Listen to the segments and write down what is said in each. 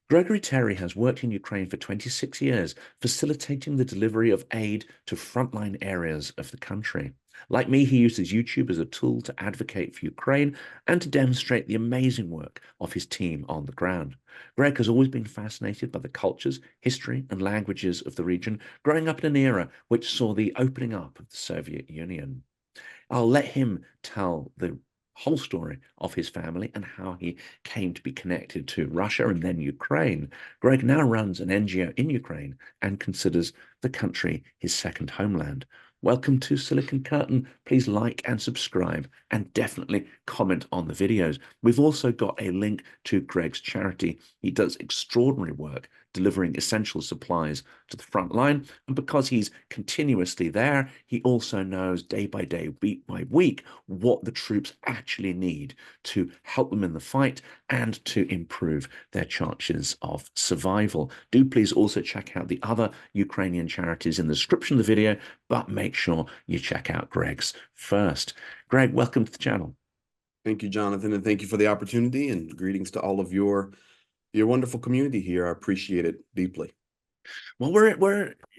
Gregory Terry has worked in Ukraine for 26 years, facilitating the delivery of aid to frontline areas of the country. Like me, he uses YouTube as a tool to advocate for Ukraine and to demonstrate the amazing work of his team on the ground. Greg has always been fascinated by the cultures, history, and languages of the region, growing up in an era which saw the opening up of the Soviet Union. I'll let him tell the whole story of his family and how he came to be connected to Russia and then Ukraine. Greg now runs an NGO in Ukraine and considers the country his second homeland. Welcome to Silicon Curtain. Please like and subscribe and definitely comment on the videos. We've also got a link to Greg's charity. He does extraordinary work delivering essential supplies to the front line. And because he's continuously there, he also knows day by day, week by week, what the troops actually need to help them in the fight and to improve their chances of survival. Do please also check out the other Ukrainian charities in the description of the video, but make sure you check out Greg's first. Greg, welcome to the channel. Thank you, Jonathan, and thank you for the opportunity, and greetings to all of your wonderful community here. I appreciate it deeply. Well,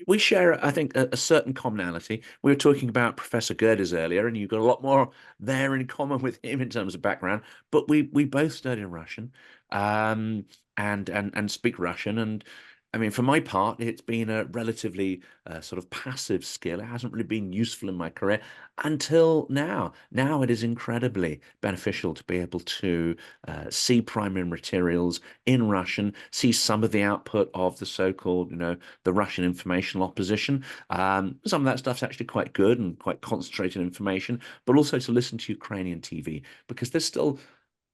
we share, I think, a certain commonality. We were talking about Professor Goethe earlier, and you've got a lot more there in common with him in terms of background. But we both study Russian, and speak Russian. And I mean, for my part, it's been a relatively sort of passive skill. It hasn't really been useful in my career until now. Now it is incredibly beneficial to be able to see primary materials in Russian, see some of the output of the so-called, the Russian informational opposition. Some of that stuff's actually quite good and quite concentrated information, but also to listen to Ukrainian TV because there's still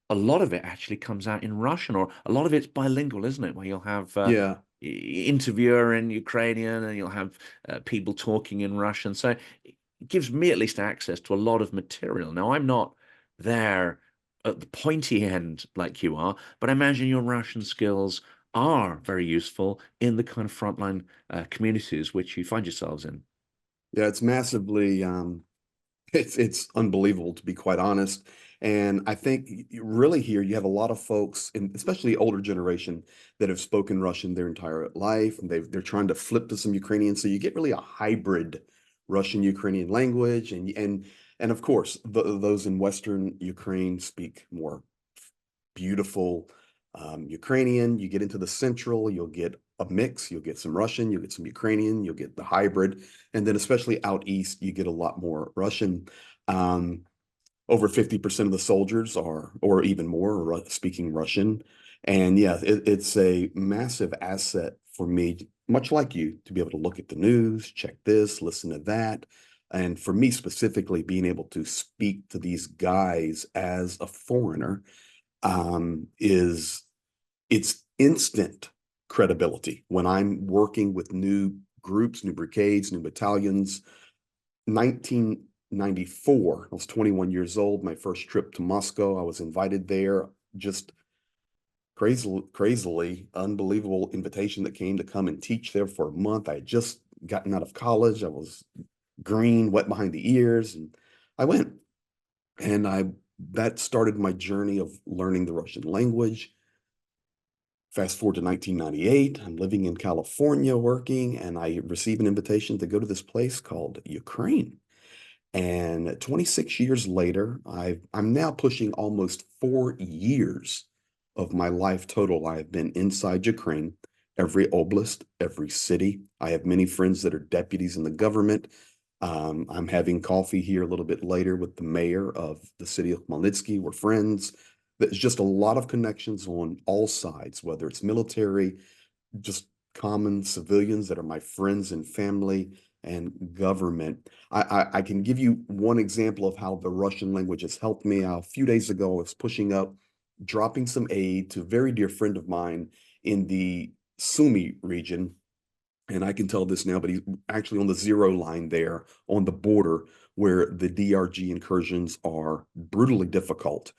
a lot of it actually comes out in Russian, or a lot of it's bilingual, isn't it? Where you'll have Yeah, interviewer in Ukrainian and you'll have people talking in Russian. So it gives me at least access to a lot of material. Now, I'm not there at the pointy end like you are, but I imagine your Russian skills are very useful in the kind of frontline communities which you find yourselves in. yeah, it's massively it's unbelievable, to be quite honest. And I think really here you have a lot of folks, and especially older generation, that have spoken Russian their entire life, and they're trying to flip to some Ukrainian. So you get really a hybrid Russian Ukrainian language, and of course those in Western Ukraine speak more beautiful Ukrainian. You get into the central, you'll get a mix. You'll get some Russian, you'll get some Ukrainian, you'll get the hybrid, and then especially out east, you get a lot more Russian. Um, Over 50% of the soldiers are, or even more, are speaking Russian. And yeah, it's a massive asset for me, much like you, to be able to look at the news, check this, listen to that. And for me specifically, being able to speak to these guys as a foreigner is it's instant credibility when I'm working with new groups, new brigades, new battalions. 1994, I was 21 years old. My first trip to Moscow, I was invited there. Just crazily, unbelievable invitation that came to come and teach there for a month. I had just gotten out of college. I was green, wet behind the ears, and I went. And I that started my journey of learning the Russian language. Fast forward to 1998, I'm living in California working, and I receive an invitation to go to this place called Ukraine. And 26 years later, I'm now pushing almost 4 years of my life total. I've been inside Ukraine, every oblast, every city. I have many friends that are deputies in the government. I'm having coffee here a little bit later with the mayor of the city of Khmelnytsky. We're friends. There's just a lot of connections on all sides, whether it's military, just common civilians that are my friends and family, and government. I can give you one example of how the Russian language has helped me. A few days ago, I was pushing up, dropping some aid to a very dear friend of mine in the Sumy region. And I can tell this now, but he's actually on the zero line there on the border where the DRG incursions are brutally difficult.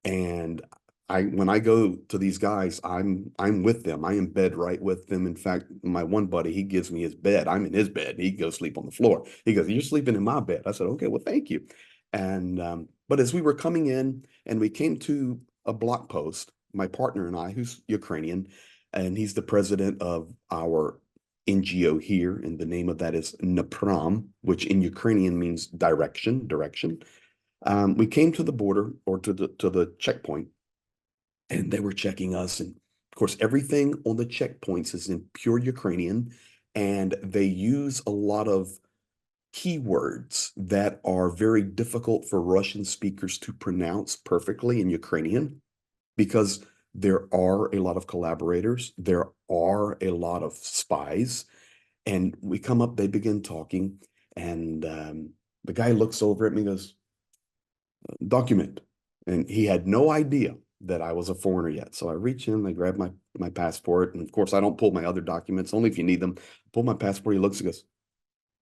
And when I go to these guys, I'm with them. I embed right with them. In fact, my one buddy, he gives me his bed. I'm in his bed. He goes sleep on the floor. He goes, "You're sleeping in my bed." I said, "Okay, well, thank you." And but as we were coming in and we came to a block post, my partner and I, who's Ukrainian, and he's the president of our NGO here, and the name of that is Napram, which in Ukrainian means direction, direction. We came to the border or to the checkpoint, and they were checking us. And of course, everything on the checkpoints is in pure Ukrainian, and they use a lot of keywords that are very difficult for Russian speakers to pronounce perfectly in Ukrainian because there are a lot of collaborators, there are a lot of spies, and we come up, they begin talking, and the guy looks over at me and goes, document. And he had no idea that I was a foreigner yet. So I reach in, I grab my passport, and of course I don't pull my other documents, only if you need them. Pull my passport, he looks and goes,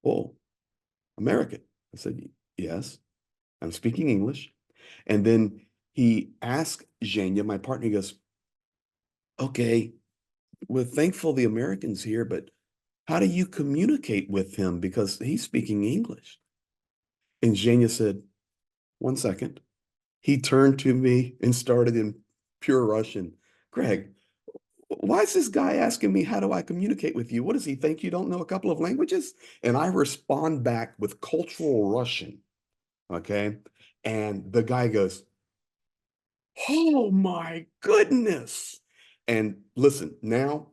"Oh, American." I said, "Yes, I'm speaking English." And then he asked Zhenya, my partner, he goes, "Okay, we're thankful the American's here, but how do you communicate with him because he's speaking English?" And Zhenya said, "One second." He turned to me and started in pure Russian. "Greg, why is this guy asking me how do I communicate with you? What does he think you don't know a couple of languages?" And I respond back with cultural Russian. Okay. And the guy goes, "Oh my goodness." And listen, now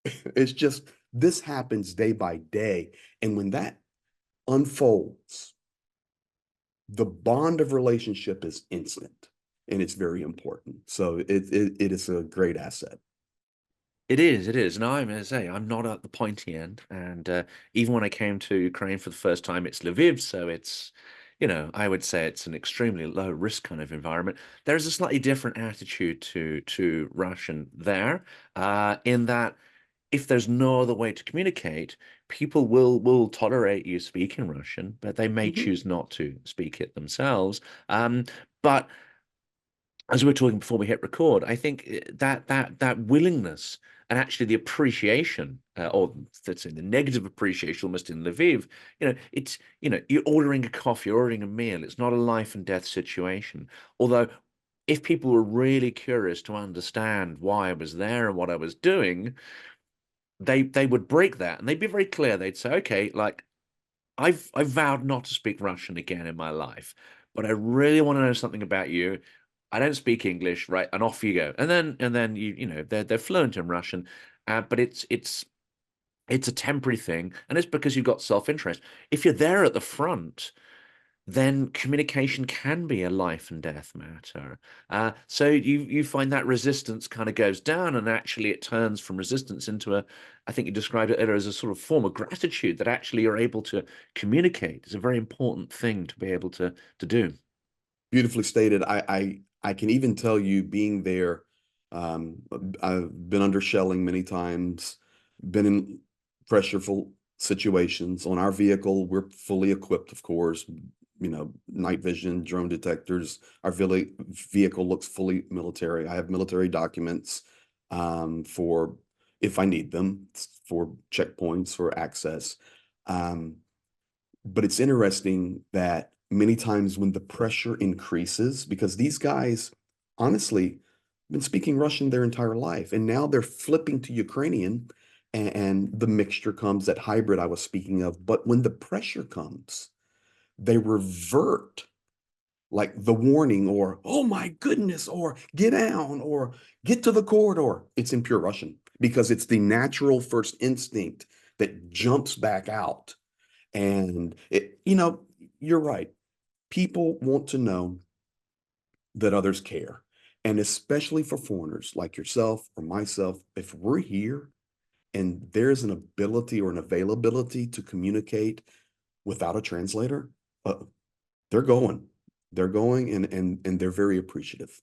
it's just this happens day by day. And when that unfolds, the bond of relationship is instant and it's very important. So it is a great asset. It is, it is. And I'm, as I say, I'm not at the pointy end. And even when I came to Ukraine for the first time, it's Lviv. So it's, I would say it's an extremely low risk kind of environment. There's a slightly different attitude to Russian there, in that if there's no other way to communicate, people will tolerate you speaking Russian, but they may Mhm. choose not to speak it themselves. But as we were talking before we hit record, I think that willingness and actually the appreciation, or let's say the negative appreciation, almost in Lviv, it's you're ordering a coffee, you're ordering a meal. It's not a life and death situation. Although, if people were really curious to understand why I was there and what I was doing, they would break that and they'd be very clear. They'd say, okay, like I've vowed not to speak Russian again in my life, but I really want to know something about you. I don't speak English, right? And off you go. And then they're fluent in Russian, but it's a temporary thing, and it's because you've got self-interest. If you're there at the front, then communication can be a life and death matter. So you find that resistance kind of goes down, and actually it turns from resistance into I think you described it earlier as a sort of form of gratitude that actually you're able to communicate. It's a very important thing to be able to do. Beautifully stated. I can even tell you being there, um, I've been under shelling many times, been in pressureful situations. On our vehicle, we're fully equipped, of course, night vision, drone detectors. Our vehicle looks fully military. I have military documents for if I need them, for checkpoints, for access. Um, but it's interesting that many times when the pressure increases, because these guys, honestly, been speaking Russian their entire life, and now they're flipping to Ukrainian, and the mixture comes, that hybrid I was speaking of. But when the pressure comes, they revert, like the warning, or "Oh my goodness," or "Get down," or "Get to the corridor." It's in pure Russian because it's the natural first instinct that jumps back out. And you're right. People want to know that others care. And especially for foreigners like yourself or myself, if we're here and there's an ability or an availability to communicate without a translator, uh, they're going. They're going, and they're very appreciative.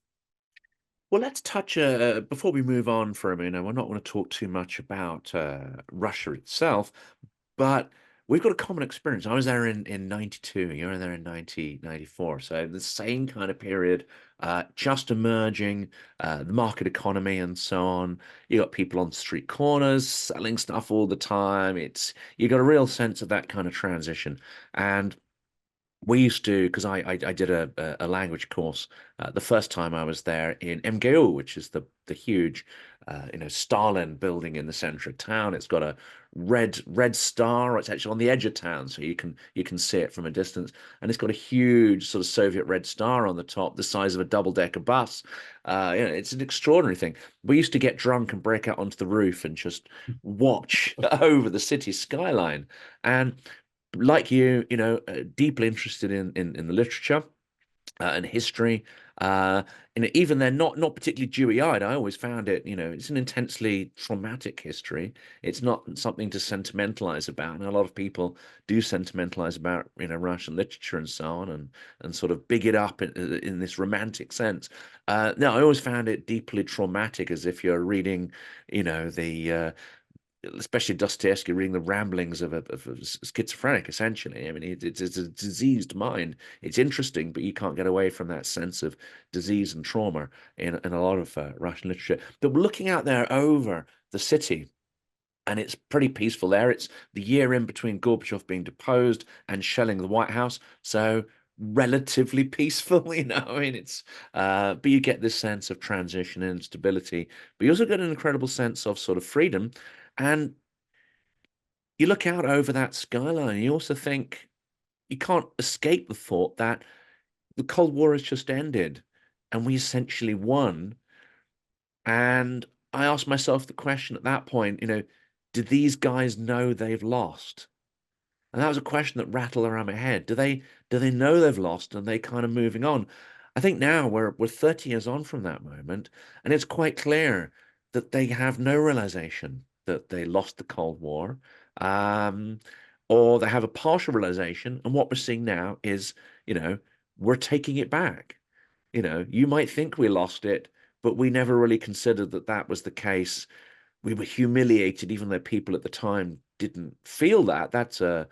Well, let's touch before we move on for a minute. We're not going to talk too much about Russia itself, but we've got a common experience. I was there in 92, you were there in 1994. So the same kind of period, just emerging, the market economy and so on. You got people on street corners selling stuff all the time. You got a real sense of that kind of transition. And We used to, because I did a language course the first time I was there in MGO, which is the huge Stalin building in the center of town. It's got a red star. It's actually on the edge of town, so you can see it from a distance, and it's got a huge sort of Soviet red star on the top, the size of a double-decker bus. It's an extraordinary thing. We used to get drunk and break out onto the roof and just watch over the city skyline, and like deeply interested in the literature and history. Uh, even they're not particularly dewy-eyed. I always found it, it's an intensely traumatic history. It's not something to sentimentalize about, and a lot of people do sentimentalize about, Russian literature and so on, and sort of big it up in this romantic sense. No, I always found it deeply traumatic, as if you're reading, the especially Dostoevsky, reading the ramblings of a schizophrenic, essentially. I mean, it's a diseased mind. It's interesting, but you can't get away from that sense of disease and trauma in a lot of Russian literature. But we're looking out there over the city, and it's pretty peaceful there. It's the year in between Gorbachev being deposed and shelling the White House, so relatively peaceful. I mean, but you get this sense of transition and stability, but you also get an incredible sense of sort of freedom. And you look out over that skyline, and you also think you can't escape the thought that the Cold War has just ended and we essentially won. And I asked myself the question at that point, do these guys know they've lost? And that was a question that rattled around my head. Do they know they've lost and they kind of moving on? I think now we're 30 years on from that moment, and it's quite clear that they have no realization that they lost the Cold War, um, or they have a partial realization. And what we're seeing now is, we're taking it back. You might think we lost it, but we never really considered that that was the case. We were humiliated, even though people at the time didn't feel that. That's a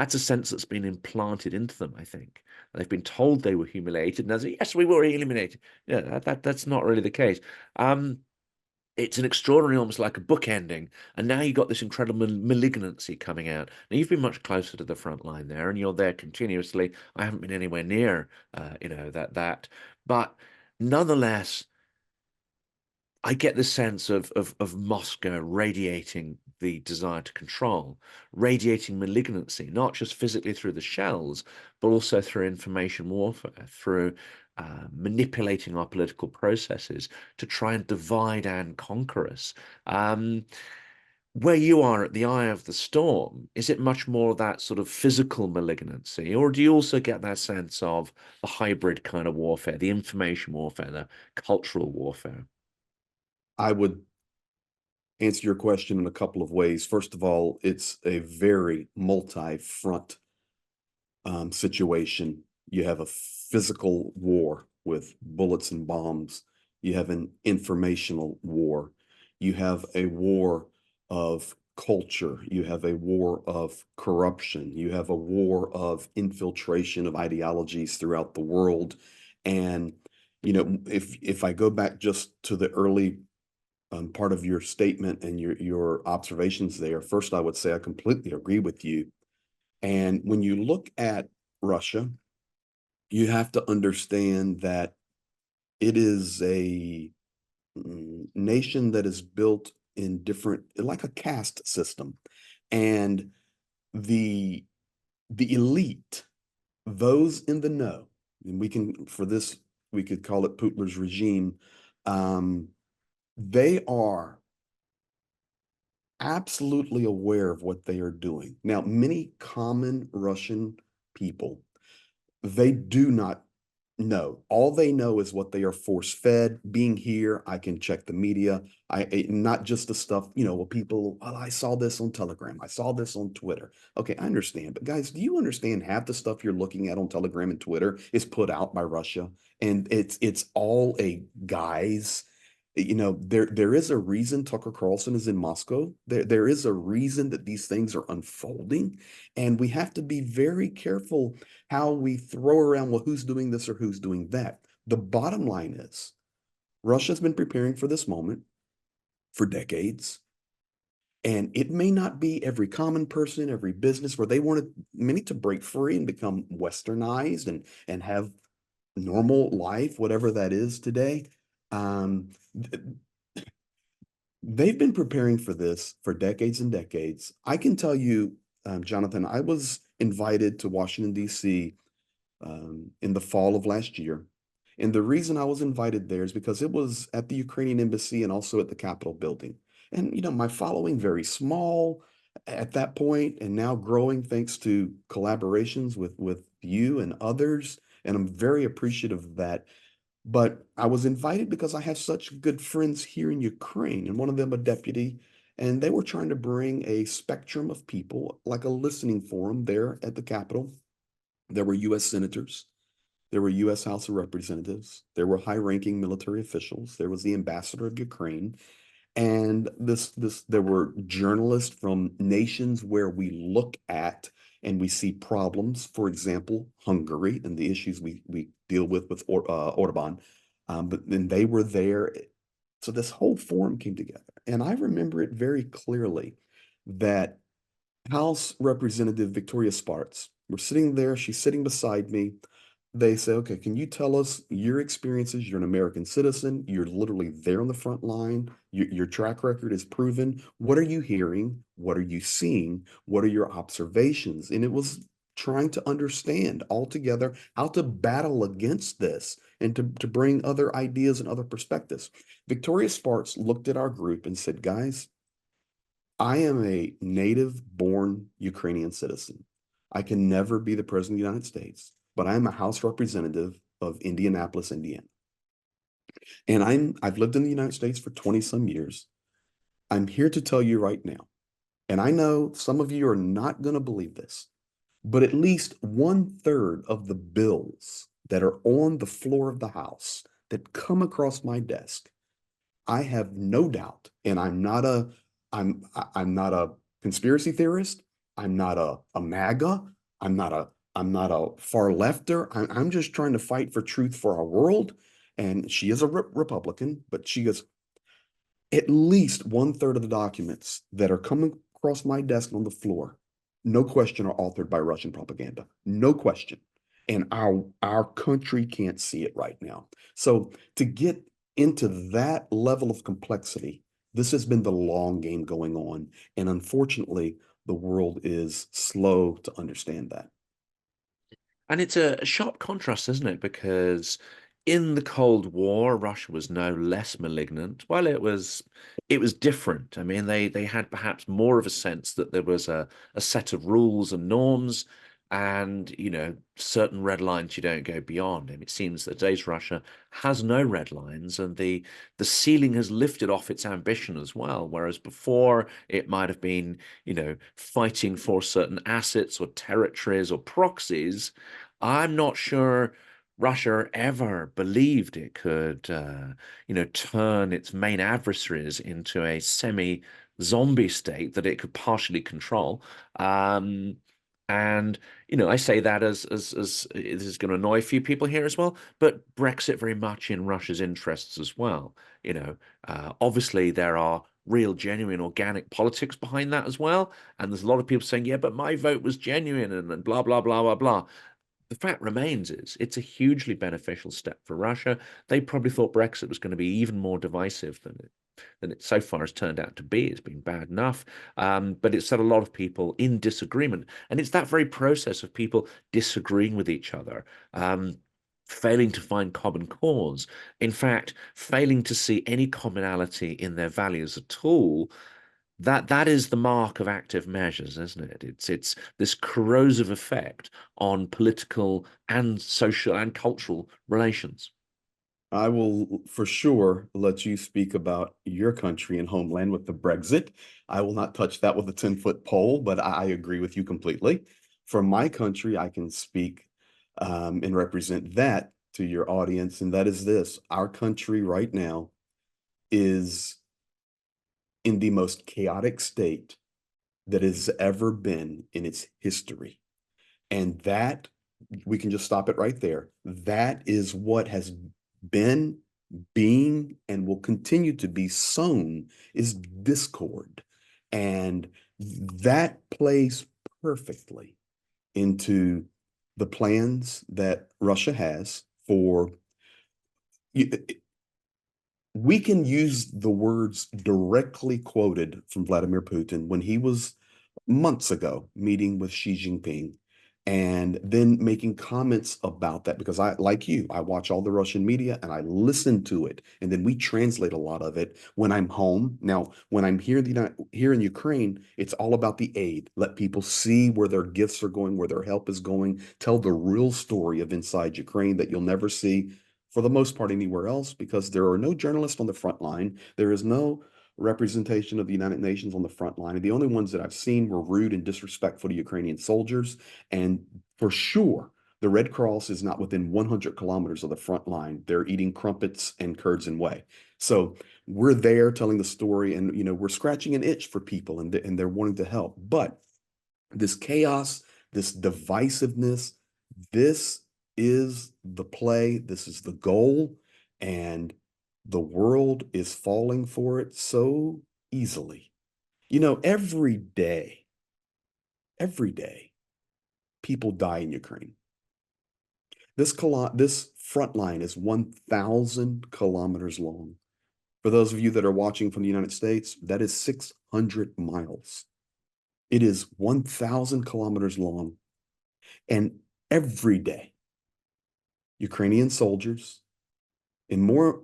sense that's been implanted into them, I think. They've been told they were humiliated, and they say, yes, we were humiliated. Yeah, that's not really the case. Um, it's an extraordinary, almost like a book ending, and now you've got this incredible malignancy coming out. Now you've been much closer to the front line there, and you're there continuously. I haven't been anywhere near, but nonetheless, I get the sense of Moscow radiating the desire to control, radiating malignancy, not just physically through the shells, but also through information warfare, through manipulating our political processes to try and divide and conquer us. Um, where you are at the eye of the storm, is it much more that sort of physical malignancy, or do you also get that sense of the hybrid kind of warfare, the information warfare, the cultural warfare? I would answer your question in a couple of ways. First of all, it's a very multi-front situation. You have a physical war with bullets and bombs. You have an informational war. You have a war of culture. You have a war of corruption. You have a war of infiltration of ideologies throughout the world. And, if I go back just to the early part of your statement and your observations there, first, I would say I completely agree with you. And when you look at Russia, you have to understand that it is a nation that is built in different, like a caste system. And the the elite, those in the know, and for this, we could call it Putler's regime, um, they are absolutely aware of what they are doing. Now, many common Russian people, they do not know. All they know is what they are force fed. Being here, I can check the media. Not just the stuff, well, people, well, I saw this on Telegram. I saw this on Twitter. Okay, I understand. But guys, do you understand half the stuff you're looking at on Telegram and Twitter is put out by Russia? And it's all a guise. There is a reason Tucker Carlson is in Moscow. There is a reason that these things are unfolding. And we have to be very careful how we throw around, well, who's doing this or who's doing that. The bottom line is Russia's been preparing for this moment for decades. And it may not be every common person, every business where they wanted many to break free and become westernized and have normal life, whatever that is today. Um, they've been preparing for this for decades and decades. I can tell you, Jonathan, I was invited to Washington, D.C. In the fall of last year. And the reason I was invited there is because it was at the Ukrainian embassy and also at the Capitol building. And, my following very small at that point and now growing thanks to collaborations with you and others. And I'm very appreciative of that. But I was invited because I have such good friends here in Ukraine, and one of them a deputy, and they were trying to bring a spectrum of people, like a listening forum there at the Capitol. There were U.S. senators, there were U.S. House of Representatives, there were high-ranking military officials, there was the ambassador of Ukraine, and there were journalists from nations where we look at and we see problems. For example, Hungary and the issues we deal with Orban. But then they were there. So this whole forum came together. And I remember it very clearly that House Representative Victoria Spartz, we're sitting there, she's sitting beside me. They say, okay, can you tell us your experiences? You're an American citizen. You're literally there on the front line. Your track record is proven. What are you hearing? What are you seeing? What are your observations? And it was trying to understand altogether how to battle against this and to bring other ideas and other perspectives. Victoria Spartz looked at our group and said, guys, I am a native born Ukrainian citizen. I can never be the president of the United States, but I am a House representative of Indianapolis, Indiana. And I've lived in the United States for 20 some years. I'm here to tell you right now, and I know some of you are not going to believe this, but at least 1/3 of the bills that are on the floor of the House that come across my desk, I have no doubt, and I'm not a conspiracy theorist. I'm not a MAGA. I'm not a far lefter. I'm just trying to fight for truth for our world. And she is a Republican, but she goes, at least 1/3 of the documents that are coming across my desk on the floor, no question, are authored by Russian propaganda. No question. And our country can't see it right now. So to get into that level of complexity, this has been the long game going on. And unfortunately, the world is slow to understand that. And it's a sharp contrast, isn't it? Because in the Cold War, Russia was no less malignant. Well, it was different. I mean, they had perhaps more of a sense that there was a set of rules and norms, and certain red lines you don't go beyond. And it seems that today's Russia has no red lines, and the ceiling has lifted off its ambition as well. Whereas before it might have been, fighting for certain assets or territories or proxies. I'm not sure Russia ever believed it could, turn its main adversaries into a semi-zombie state that it could partially control. Um, and I say that as this is going to annoy a few people here as well, but Brexit very much in Russia's interests as well. Obviously there are real, genuine, organic politics behind that as well. And there's a lot of people saying, yeah, but my vote was genuine and blah, blah, blah, blah, blah. The fact remains is it's a hugely beneficial step for Russia. They probably thought Brexit was going to be even more divisive than it so far has turned out to be. It's been bad enough, but it's set a lot of people in disagreement, and it's that very process of people disagreeing with each other. Failing to find common cause, in fact, failing to see any commonality in their values at all, that is the mark of active measures, isn't it? It's this corrosive effect on political and social and cultural relations. I will for sure let you speak about your country and homeland with the Brexit. I will not touch that with a 10-foot pole, but I agree with you completely. For my country, I can speak and represent that to your audience, and that is this. Our country right now is in the most chaotic state that has ever been in its history. And that, we can just stop it right there. That is what has been, being, and will continue to be sown is discord. And that plays perfectly into the plans that Russia has for we can use the words directly quoted from Vladimir Putin when he was months ago meeting with Xi Jinping and then making comments about that because I, like you, I watch all the Russian media and I listen to it. And then we translate a lot of it when I'm home. Now, when I'm here in Ukraine, it's all about the aid. Let people see where their gifts are going, where their help is going, tell the real story of inside Ukraine that you'll never see for the most part anywhere else because there are no journalists on the front line. There is no representation of the United Nations on the front line. And the only ones that I've seen were rude and disrespectful to Ukrainian soldiers. And for sure, the Red Cross is not within 100 kilometers of the front line. They're eating crumpets and curds and whey. So we're there telling the story, and we're scratching an itch for people, and they're wanting to help. But this chaos, this divisiveness, this is the play, this is the goal, and the world is falling for it so easily. Every day, people die in Ukraine. This front line is 1,000 kilometers long. For those of you that are watching from the United States, that is 600 miles. It is 1,000 kilometers long. And every day, Ukrainian soldiers, and more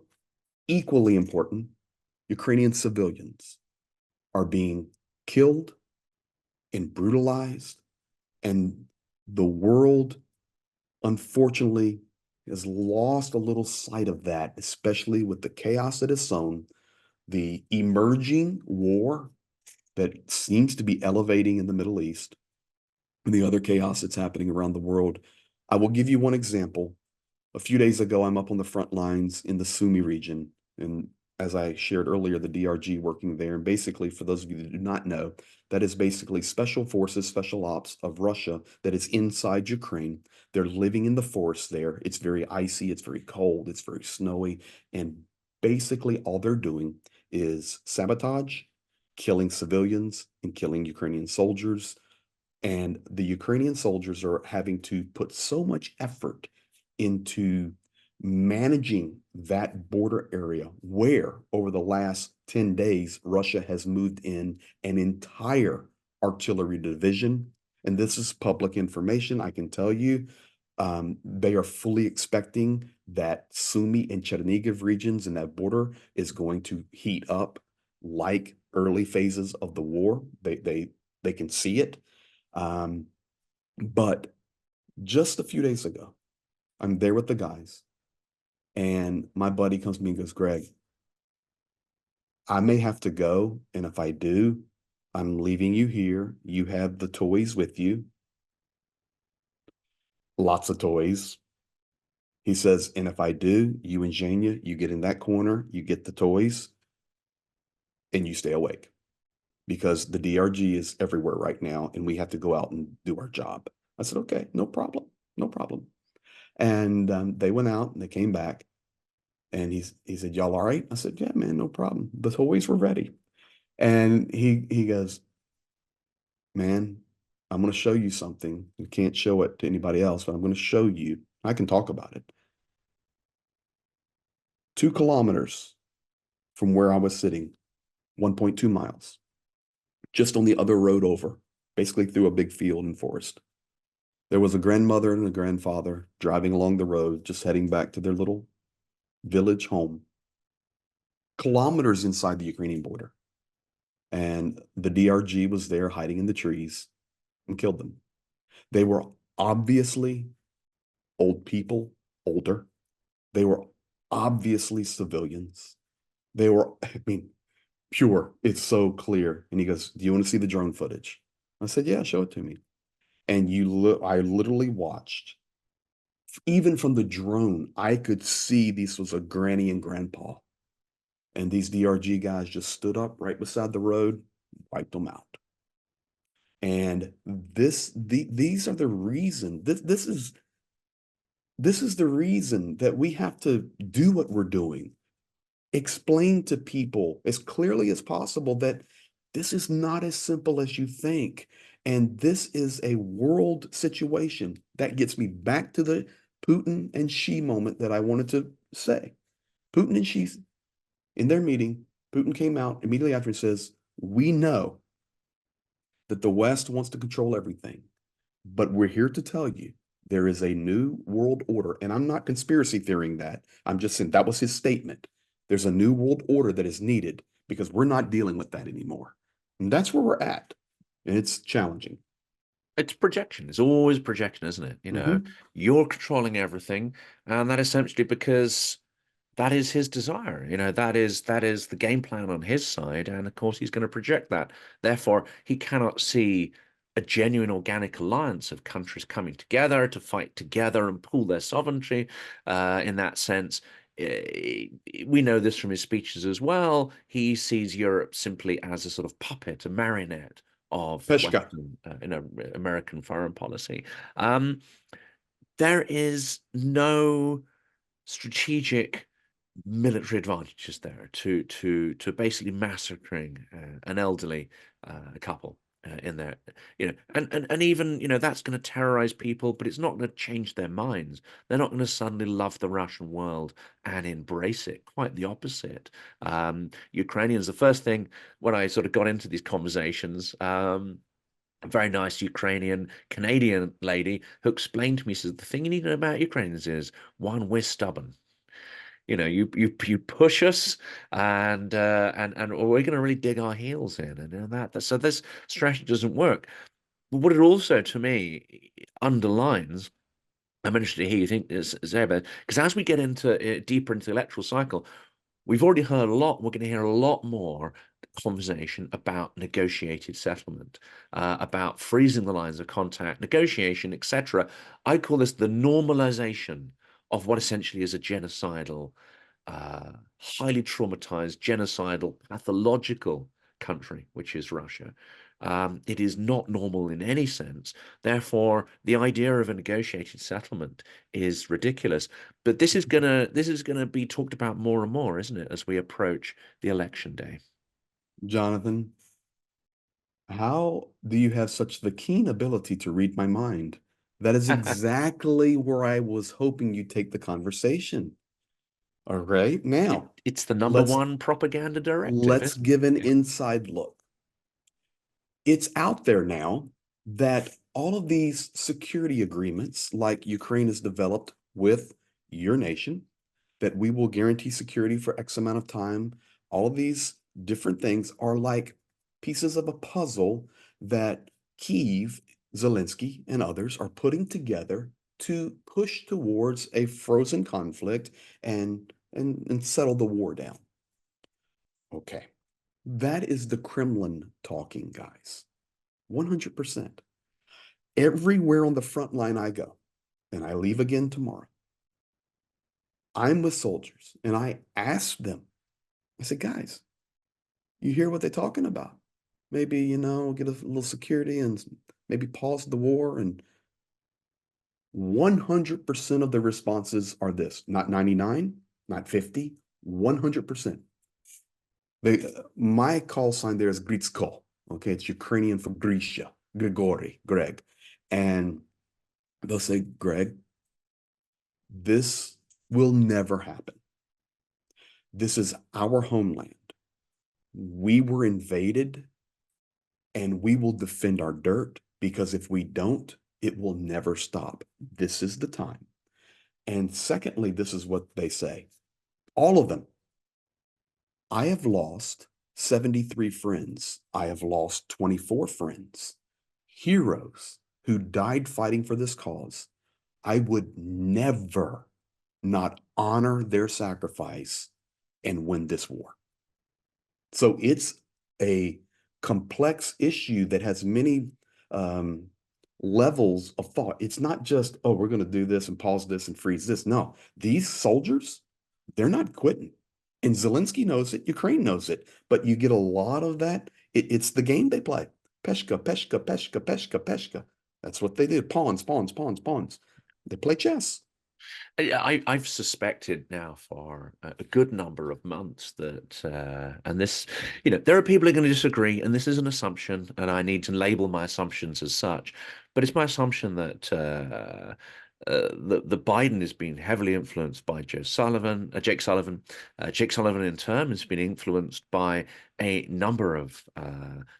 equally important, Ukrainian civilians are being killed and brutalized. And the world, unfortunately, has lost a little sight of that, especially with the chaos that is sown, the emerging war that seems to be elevating in the Middle East, and the other chaos that's happening around the world. I will give you one example. A few days ago, I'm up on the front lines in the Sumy region. And as I shared earlier, the DRG working there. And basically, for those of you that do not know, that is basically special forces, special ops of Russia that is inside Ukraine. They're living in the forest there. It's very icy, it's very cold, it's very snowy. And basically, all they're doing is sabotage, killing civilians, and killing Ukrainian soldiers. And the Ukrainian soldiers are having to put so much effort into managing that border area where over the last 10 days, Russia has moved in an entire artillery division. And this is public information. I can tell you, they are fully expecting that Sumy and Chernihiv regions in that border is going to heat up like early phases of the war. They can see it. Um, but just a few days ago, I'm there with the guys, and my buddy comes to me and goes, Greg, I may have to go. And if I do, I'm leaving you here. You have the toys with you, lots of toys. He says, and if I do, you and Jania, you get in that corner, you get the toys, and you stay awake because the DRG is everywhere right now, and we have to go out and do our job. I said, okay, no problem, no problem. And they went out and they came back. And he said, y'all all right? I said, yeah, man, no problem. The toys were ready. And he goes, man, I'm going to show you something. You can't show it to anybody else, but I'm going to show you. I can talk about it. 2 kilometers from where I was sitting, 1.2 miles, just on the other road over, basically through a big field and forest. There was a grandmother and a grandfather driving along the road, just heading back to their little village home, kilometers inside the Ukrainian border. And the DRG was there hiding in the trees and killed them. They were obviously old people, older. They were obviously civilians. They were, I mean, pure. It's so clear. And he goes, do you want to see the drone footage? I said, yeah, show it to me. And I literally watched, even from the drone, I could see this was a granny and grandpa. And these DRG guys just stood up right beside the road, wiped them out. And these are the reason. This is the reason that we have to do what we're doing. Explain to people as clearly as possible that This is not as simple as you think. And this is a world situation that gets me back to the Putin and Xi moment that I wanted to say. Putin and Xi, in their meeting, Putin came out immediately after and says, we know that the West wants to control everything, but we're here to tell you there is a new world order. And I'm not conspiracy theorying that. I'm just saying that was his statement. There's a new world order that is needed because we're not dealing with that anymore. And that's where we're at. And it's challenging. It's projection. It's always projection, isn't it? Hmm. You're controlling everything, and that essentially because that is his desire. That is the game plan on his side, and of course he's going to project that. Therefore, he cannot see a genuine organic alliance of countries coming together to fight together and pool their sovereignty. In that sense, we know this from his speeches as well. He sees Europe simply as a sort of puppet, a marionette of Peshka. Western, American foreign policy. Um, there is no strategic military advantages there to basically massacring an elderly couple in there, and even that's going to terrorize people, but it's not going to change their minds. They're not going to suddenly love the Russian world and embrace it. Quite the opposite. Ukrainians, the first thing when I sort of got into these conversations. A very nice Ukrainian Canadian lady who explained to me, says the thing you need to know about Ukrainians is one, we're stubborn. You push us, and we're going to really dig our heels in, and so this strategy doesn't work. But what it also to me underlines, I'm interested to hear you think this, Zeba, because as we get into deeper into the electoral cycle, we've already heard a lot. We're going to hear a lot more conversation about negotiated settlement, about freezing the lines of contact, negotiation, etc. I call this the normalization of what essentially is a genocidal, highly traumatized, genocidal, pathological country, which is Russia. It is not normal in any sense. Therefore, the idea of a negotiated settlement is ridiculous. But this is gonna be talked about more and more, isn't it, as we approach the election day? Jonathan, how do you have such the keen ability to read my mind? That is exactly where I was hoping you'd take the conversation. All right. Now, It's the number let's one propaganda directive, let's isn't give an it? inside look. It's out there now that all of these security agreements, like Ukraine has developed with your nation, that we will guarantee security for X amount of time, all of these different things are like pieces of a puzzle that Kyiv, Zelensky, and others are putting together to push towards a frozen conflict and settle the war down. Okay. That is the Kremlin talking, guys. 100%. Everywhere on the front line I go, and I leave again tomorrow, I'm with soldiers and I ask them, I said, guys, you hear what they're talking about? Maybe, get a little security and maybe pause the war. And 100% of the responses are this, not 99, not 50, 100%. My call sign there is Gritsko. Okay, it's Ukrainian for Grisha, Grigori, Greg. And they'll say, Greg, this will never happen. This is our homeland. We were invaded and we will defend our dirt because if we don't, it will never stop. This is the time. And secondly, this is what they say. All of them. I have lost 73 friends. I have lost 24 friends, heroes who died fighting for this cause. I would never not honor their sacrifice and win this war. So it's a complex issue that has many um, levels of thought. It's not just, oh, we're going to do this and pause this and freeze this. No, these soldiers, they're not quitting. And Zelensky knows it, Ukraine knows it, but you get a lot of that. It's the game they play. Peshka, peshka, peshka, peshka, peshka. That's what they do. Pawns, pawns, pawns, pawns. They play chess. I've suspected now for a good number of months that, and this, there are people who are going to disagree, and this is an assumption, and I need to label my assumptions as such. But it's my assumption that the Biden has been heavily influenced by Joe Sullivan, Jake Sullivan. Jake Sullivan, in turn, has been influenced by a number of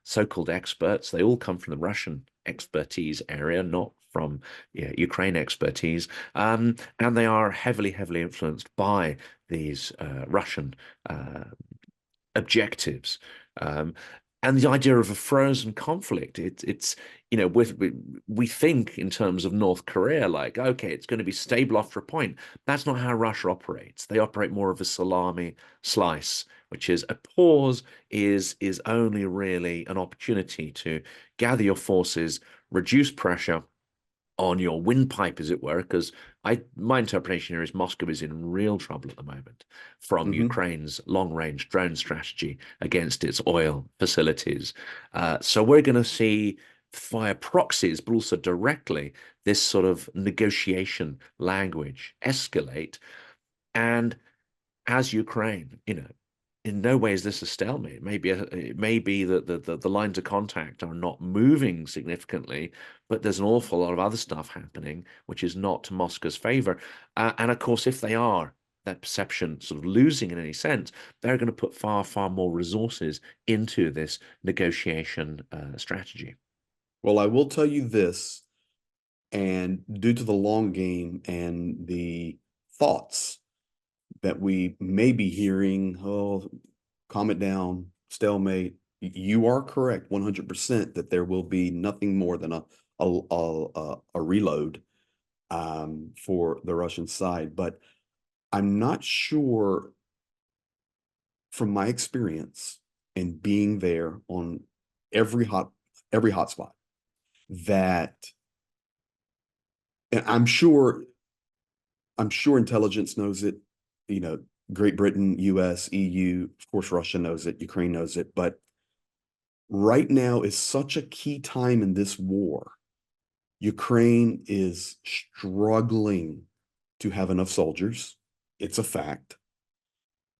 so-called experts. They all come from the Russian expertise area, not from Ukraine expertise. And they are heavily, heavily influenced by these Russian uh, objectives. Um, and the idea of a frozen conflict, it's we think in terms of North Korea, like, okay, it's going to be stable after a point. That's not how Russia operates. They operate more of a salami slice, which is a pause is only really an opportunity to gather your forces, reduce pressure on your windpipe, as it were, because my interpretation here is Moscow is in real trouble at the moment from Hmm. Ukraine's long-range drone strategy against its oil facilities. So we're going to see via proxies, but also directly, this sort of negotiation language escalate. And as Ukraine, in no way is this a stalemate. It may be that the lines of contact are not moving significantly, but there's an awful lot of other stuff happening, which is not to Moscow's favor. And of course, if they are that perception sort of losing in any sense, they're going to put far, far more resources into this negotiation strategy. Well, I will tell you this, and due to the long game and the thoughts that we may be hearing, oh, calm it down, stalemate. You are correct 100% that there will be nothing more than a reload for the Russian side. But I'm not sure from my experience and being there on every hot every hotspot that, and I'm sure intelligence knows it, you know, Great Britain, US, EU, of course, Russia knows it, Ukraine knows it, but right now is such a key time in this war. Ukraine is struggling to have enough soldiers. It's a fact.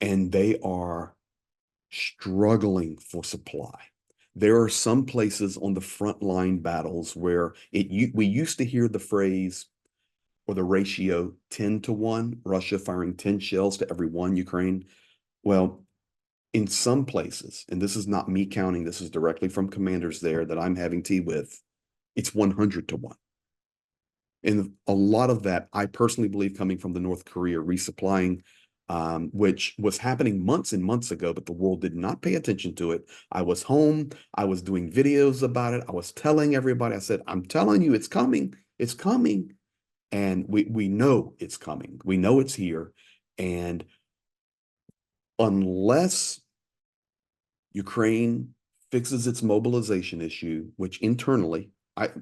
And they are struggling for supply. There are some places on the front line battles where we used to hear the phrase or the ratio 10-1, Russia firing 10 shells to every one Ukraine. Well, in some places, and this is not me counting, this is directly from commanders there that I'm having tea with, it's 100-1. And a lot of that, I personally believe, coming from the North Korea resupplying, which was happening months and months ago, but the world did not pay attention to it. I was home, I was doing videos about it, I was telling everybody, I said, I'm telling you, it's coming, it's coming. And we know it's coming. We know it's here. And unless Ukraine fixes its mobilization issue, which internally,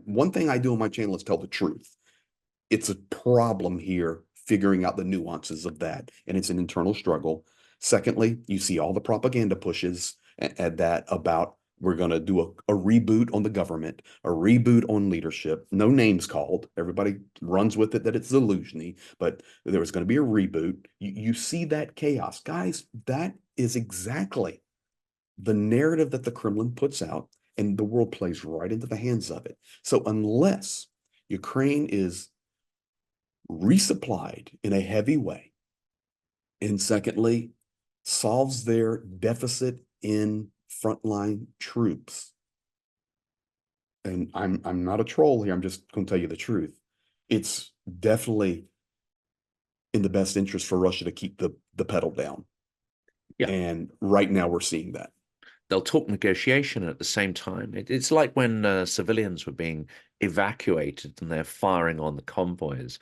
one thing I do on my channel is tell the truth. It's a problem here figuring out the nuances of that, and it's an internal struggle. Secondly, you see all the propaganda pushes at that about we're going to do a reboot on the government, a reboot on leadership. No names called. Everybody runs with it that it's Zelensky, but there was going to be a reboot. You see that chaos. Guys, that is exactly the narrative that the Kremlin puts out, and the world plays right into the hands of it. So unless Ukraine is resupplied in a heavy way, and secondly, solves their deficit in frontline troops, and I'm not a troll here, I'm just going to tell you the truth. It's definitely in the best interest for Russia to keep the pedal down. Yeah. And right now we're seeing that. They'll talk negotiation at the same time. It's like when civilians were being evacuated and they're firing on the convoys.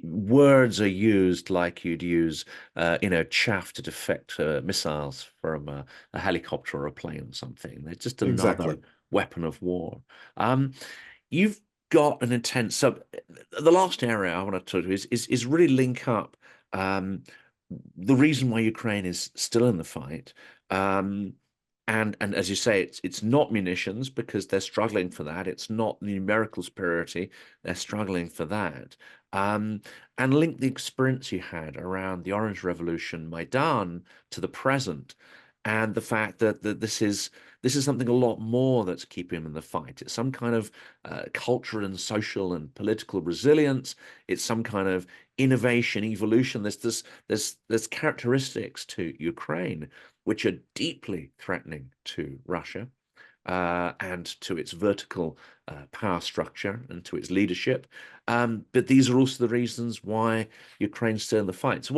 Words are used like you'd use, chaff to defect missiles from a helicopter or a plane or something. They're just another Exactly. weapon of war. Um, you've got an intense. So the last area I want to talk to is really link up. Um, the reason why Ukraine is still in the fight, um, and as you say, it's not munitions because they're struggling for that. It's not numerical superiority. They're struggling for that. Um, and link the experience you had around the Orange Revolution, Maidan, to the present, and the fact that this is something a lot more that's keeping him in the fight. It's some kind of cultural and social and political resilience. It's some kind of innovation, evolution. There's characteristics to Ukraine which are deeply threatening to Russia and to its vertical power structure and to its leadership. But these are also the reasons why Ukraine's still in the fight. So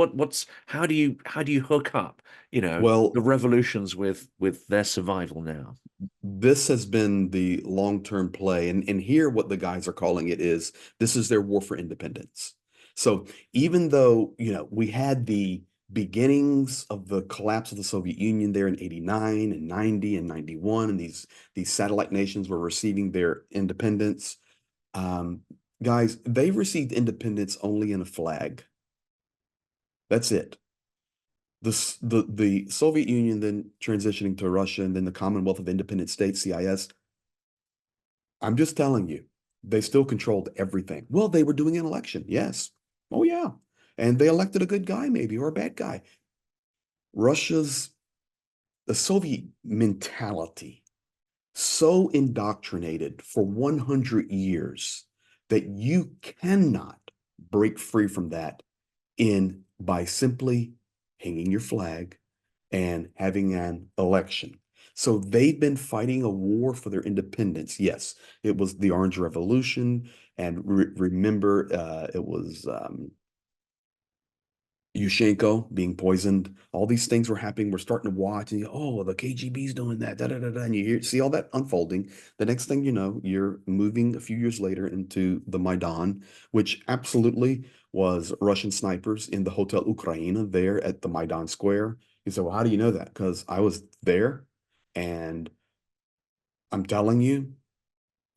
how do you hook up, the Well, revolutions with their survival now? this has been the long-term play, and here what the guys are calling it is this is their war for independence. So even though, we had the beginnings of the collapse of the Soviet Union there in 89 and 90 and 91, and these satellite nations were receiving their independence. Um, Guys, they received independence only in a flag. That's it. The Soviet Union then transitioning to Russia and then the Commonwealth of Independent States, CIS. I'm just telling you, they still controlled everything. Well, they were doing an election. Yes. Oh, yeah. And they elected a good guy, maybe, or a bad guy. Russia's, the Soviet mentality, so indoctrinated for 100 years that you cannot break free from that in by simply hanging your flag and having an election. So they've been fighting a war for their independence. Yes, it was the Orange Revolution, and remember, it was Yushchenko being poisoned. All these things were happening. We're starting to watch, and oh, the KGB's doing that, da da da da, and see all that unfolding. The next thing you know, you're moving a few years later into the Maidan, which absolutely was Russian snipers in the Hotel Ukraina there at the Maidan Square. You say, well, how do you know that? Because I was there, and I'm telling you,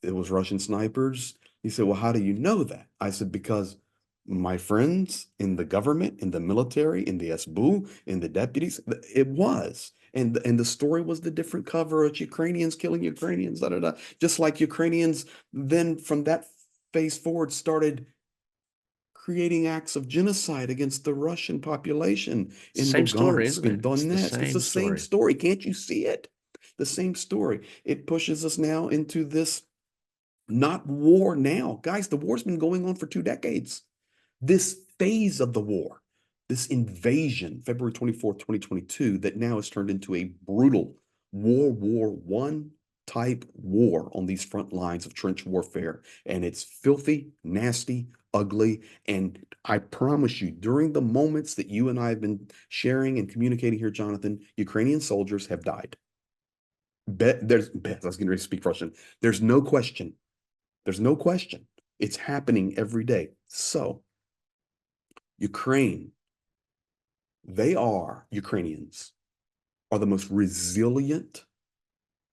it was Russian snipers. He said, well, how do you know that? I said, because my friends in the government, in the military, in the SBU, in the deputies, it was. And the story was the different coverage, Ukrainians killing Ukrainians, da, da, da. Just like Ukrainians then from that phase forward started creating acts of genocide against the Russian population in Same story, Lugansk isn't and it? It's the Donetsk. It's the same same story. story. Can't you see it? The same story. It pushes us now into this not war now. Guys, the war's been going on for 2 decades. This phase of the war, this invasion, February 24th, 2022, that now has turned into a brutal World War One type war on these front lines of trench warfare. And it's filthy, nasty, ugly. And I promise you, during the moments that you and I have been sharing and communicating here, Jonathan, Ukrainian soldiers have died. I was going to speak Russian. There's no question. There's no question. It's happening every day. So, Ukraine, Ukrainians are the most resilient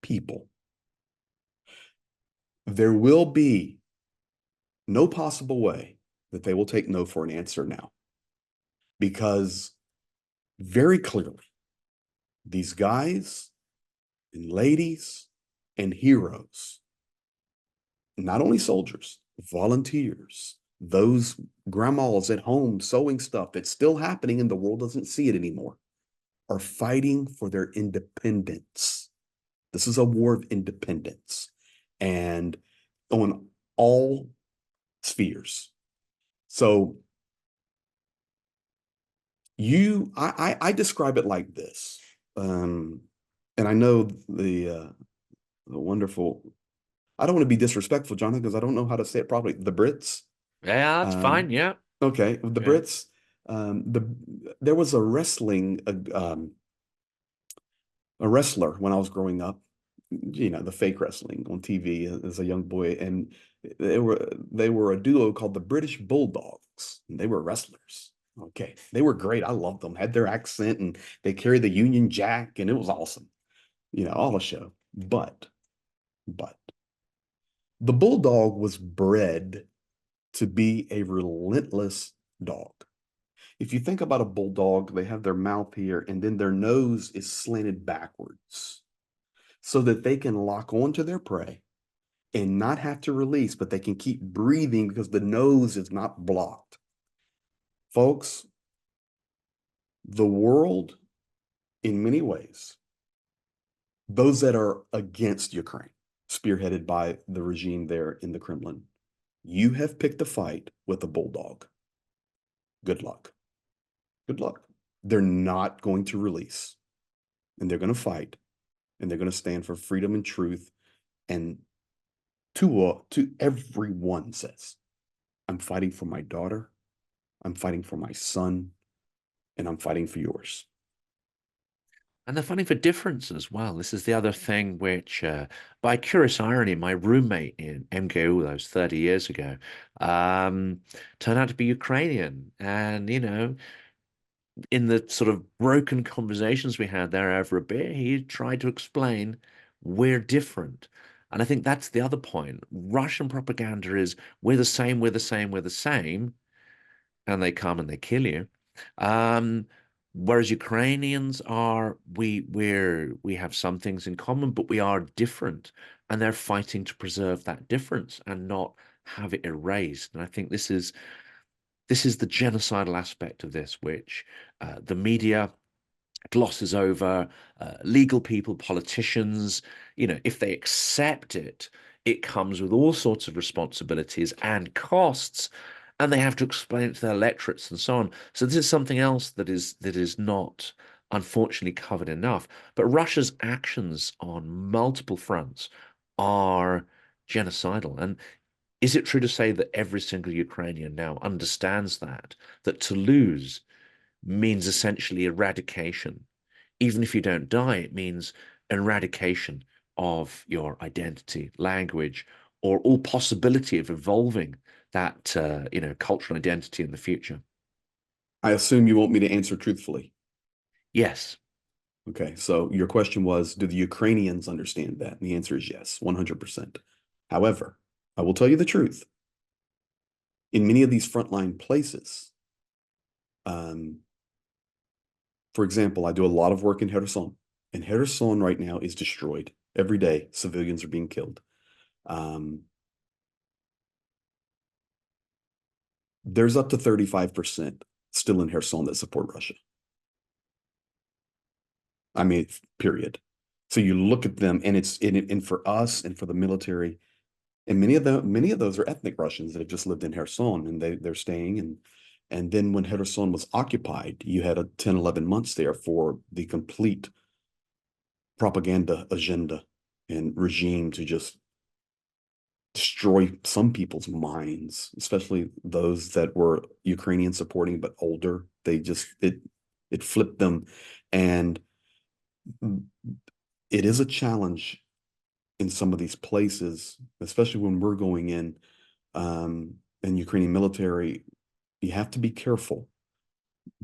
people. There will be no possible way that they will take no for an answer now, because very clearly, these guys and ladies and heroes, not only soldiers, volunteers, those grandmas at home sewing stuff that's still happening and the world doesn't see it anymore, are fighting for their independence. This is a war of independence, and on all spheres. So I describe it like this, and I know the wonderful. I don't want to be disrespectful, Jonathan, because I don't know how to say it properly. The Brits. Yeah, that's Um, fine. Yeah, okay, the yeah. Brits. There was a wrestler when I was growing up, the fake wrestling on TV as a young boy, and they were a duo called the British Bulldogs, and they were wrestlers. Okay, they were great. I loved them. Had their accent, and they carried the Union Jack, and it was awesome. All the show. But the Bulldog was bred to be a relentless dog. If you think about a bulldog, they have their mouth here, and then their nose is slanted backwards. so that they can lock onto their prey and not have to release, but they can keep breathing because the nose is not blocked. Folks, the world, in many ways, those that are against Ukraine, spearheaded by the regime there in the Kremlin, you have picked a fight with a bulldog. Good luck. Good luck. They're not going to release, and they're going to fight, and they're going to stand for freedom and truth. And to everyone says, I'm fighting for my daughter, I'm fighting for my son, and I'm fighting for yours. And they're fighting for difference as well. This is the other thing which, by curious irony, my roommate in MGU, that was 30 years ago, um, turned out to be Ukrainian. And, in the sort of broken conversations we had there over a beer, he tried to explain we're different. And I think that's the other point. Russian propaganda is we're the same, we're the same, we're the same, and they come and they kill you. Um, Whereas Ukrainians are we have some things in common, but we are different, and they're fighting to preserve that difference and not have it erased. And I think this is the genocidal aspect of this, which the media glosses over. Legal people, politicians, if they accept it, it comes with all sorts of responsibilities and costs, and they have to explain it to their electorates and so on. So this is something else that is not unfortunately covered enough. But Russia's actions on multiple fronts are genocidal. And is it true to say that every single Ukrainian now understands that to lose means essentially eradication? Even if you don't die, it means eradication of your identity, language, or all possibility of evolving that cultural identity in the future. I assume you want me to answer truthfully. Yes, Okay, so your question was, do the Ukrainians understand that? And the answer is yes, 100%. However, I will tell you the truth. In many of these frontline places, um, for example, I do a lot of work in Kherson, and Kherson right now is destroyed. Every day, civilians are being killed. Um, there's up to 35% still in Kherson that support Russia. I mean, period. So you look at them, and and for us and for the military, and many of those are ethnic Russians that have just lived in Kherson, and they're staying. And then when Kherson was occupied, you had a 10, 11 months there for the complete propaganda agenda and regime to just destroy some people's minds, especially those that were Ukrainian supporting but older. It flipped them, and it is a challenge in some of these places, especially when we're going in Ukrainian military. You have to be careful.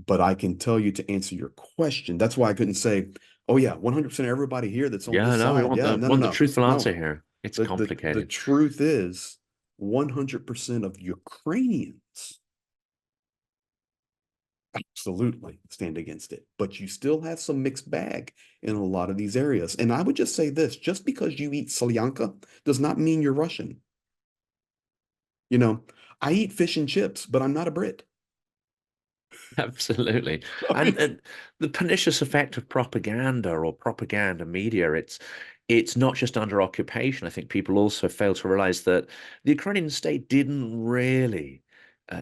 But I can tell you, to answer your question, that's why I couldn't say, oh yeah, 100% everybody here that's on yeah, this no, we side. want Yeah, the no, no, want the no, truthful answer no. here. It's The complicated. truth is 100% of Ukrainians absolutely stand against it. But you still have some mixed bag in a lot of these areas. And I would just say this, just because you eat Solyanka does not mean you're Russian. You know, I eat fish and chips, but I'm not a Brit. Absolutely. I And, mean, and the pernicious effect of propaganda or propaganda media, it's not just under occupation. I think people also fail to realize that the Ukrainian state didn't really,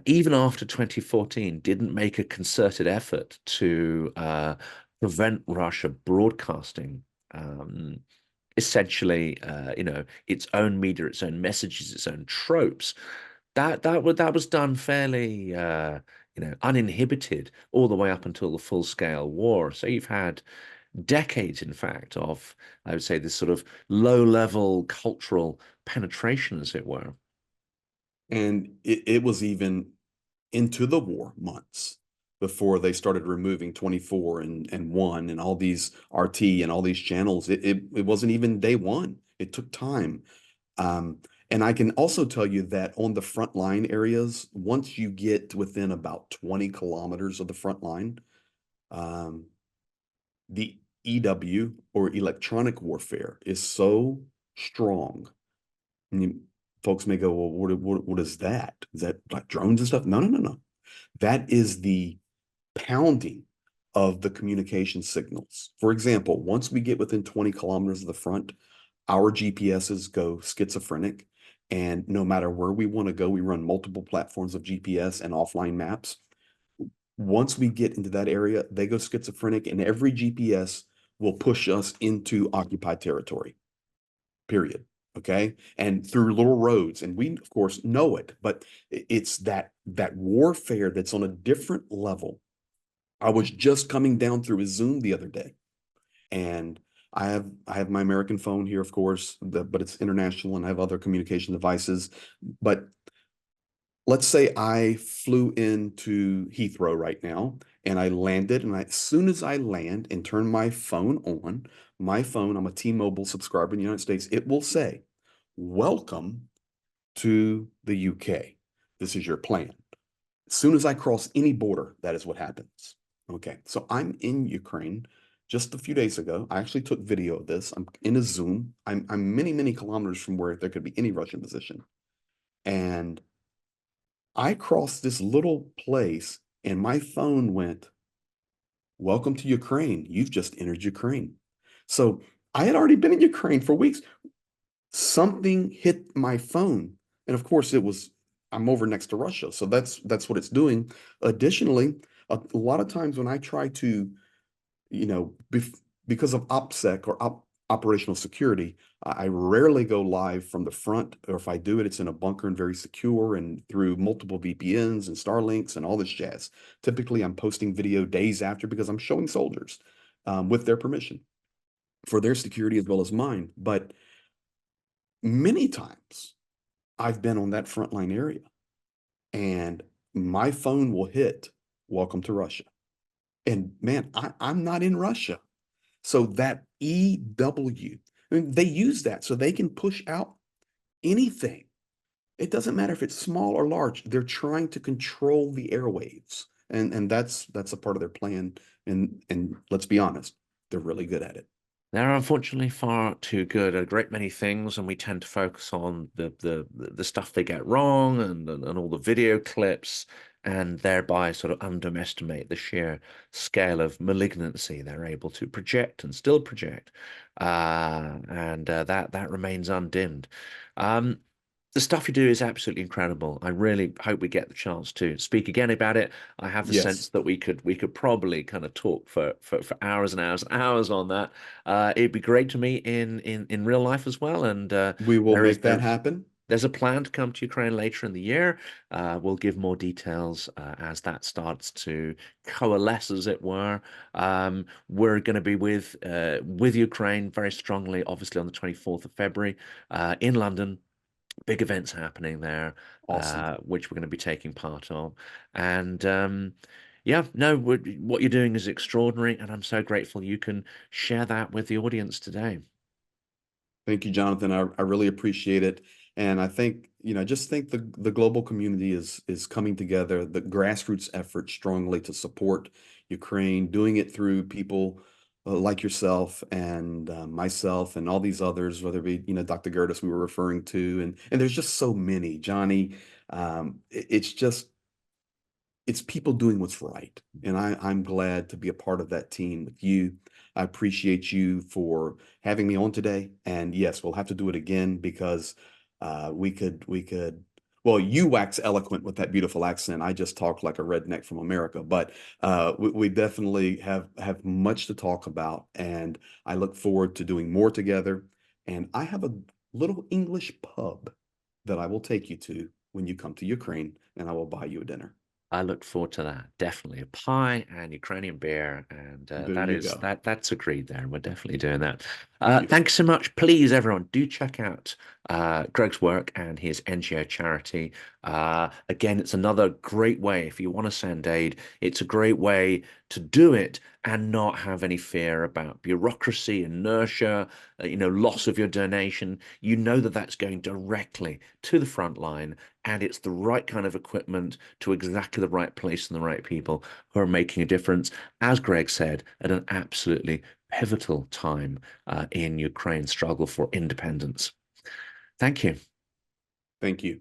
even after 2014, didn't make a concerted effort to prevent Russia broadcasting essentially, its own media, its own messages, its own tropes. That was done fairly, uninhibited all the way up until the full-scale war. So you've had decades, in fact, of, I would say, this sort of low-level cultural penetration, as it were. and it was even into the war months before they started removing 24 and 1 and all these RT and all these channels. It wasn't even day one. It took time. Um, and I can also tell you that on the front line areas, once you get within about 20 kilometers of the front line, um, the EW or electronic warfare is so strong. And folks may go, well, what is that? Is that like drones and stuff? No, no, no, no. That is the pounding of the communication signals. For example, once we get within 20 kilometers of the front, our GPSs go schizophrenic. And no matter where we want to go, we run multiple platforms of GPS and offline maps. Once we get into that area, they go schizophrenic, and every GPS will push us into occupied territory, period. Okay. And through little roads. And we, of course, know it, but it's that warfare that's on a different level. I was just coming down through a Zoom the other day, and I have my American phone here, of course, but it's international, and I have other communication devices. But let's say I flew into Heathrow right now, and I landed, and as soon as I land and turn my phone on, my phone, I'm a T-Mobile subscriber in the United States, it will say, "Welcome to the UK. This is your plan." As soon as I cross any border, that is what happens. Okay, so I'm in Ukraine just a few days ago. I actually took video of this. I'm in a Zoom. I'm many, many kilometers from where there could be any Russian position. And I crossed this little place, and my phone went, "Welcome to Ukraine. You've just entered Ukraine." So I had already been in Ukraine for weeks. Something hit my phone. And of course, I'm over next to Russia. So that's what it's doing. Additionally, a lot of times when I try to, you know, because of OPSEC or operational security, I rarely go live from the front, or if I do it, it's in a bunker and very secure and through multiple VPNs and Starlinks and all this jazz. Typically, I'm posting video days after because I'm showing soldiers with their permission for their security as well as mine. But many times I've been on that frontline area, and my phone will hit "Welcome to Russia." And man, I'm not in Russia. So that EW, I mean, they use that so they can push out anything. It doesn't matter if it's small or large. They're trying to control the airwaves. And that's a part of their plan. And let's be honest, they're really good at it. They're unfortunately far too good at a great many things, and we tend to focus on the stuff they get wrong and all the video clips, and thereby sort of underestimate the sheer scale of malignancy they're able to project and still project, and that remains undimmed. Um, the stuff you do is absolutely incredible. I really hope we get the chance to speak again about it. I have the sense Yes, that we could probably kind of talk for hours and hours and hours on that. It'd be great to meet in real life as well. And we will there is make that happen. there's a plan to come to Ukraine later in the year. We'll give more details as that starts to coalesce, as it were. We're going to be with Ukraine very strongly, obviously on the 24th of February in London. Big events happening there, Awesome. which we're going to be taking part of. And yeah, no, what you're doing is extraordinary, and I'm so grateful you can share that with the audience today. Thank you, Jonathan. I really appreciate it. And I think, just think the global community is coming together, the grassroots effort strongly to support Ukraine, doing it through people like yourself and myself and all these others, whether it be, Dr. Gertis we were referring to, and there's just so many, Johnny. It's just it's people doing what's right. And I'm glad to be a part of that team with you. I appreciate you for having me on today. And yes, we'll have to do it again because well, you wax eloquent with that beautiful accent. I just talk like a redneck from America, but we definitely have much to talk about. And I look forward to doing more together. And I have a little English pub that I will take you to when you come to Ukraine, and I will buy you a dinner. I look forward to that. Definitely a pie and Ukrainian beer, and There you go. that's agreed there. We're definitely doing that. Beautiful. Thanks so much. Please, everyone, do check out Greg's work and his NGO charity. Again, it's another great way if you want to send aid. It's a great way to do it and not have any fear about bureaucracy, inertia, loss of your donation. You know that that's going directly to the front line, and it's the right kind of equipment to exactly the right place and the right people who are making a difference, as Greg said, at an absolutely pivotal time in Ukraine's struggle for independence. Thank you. Thank you.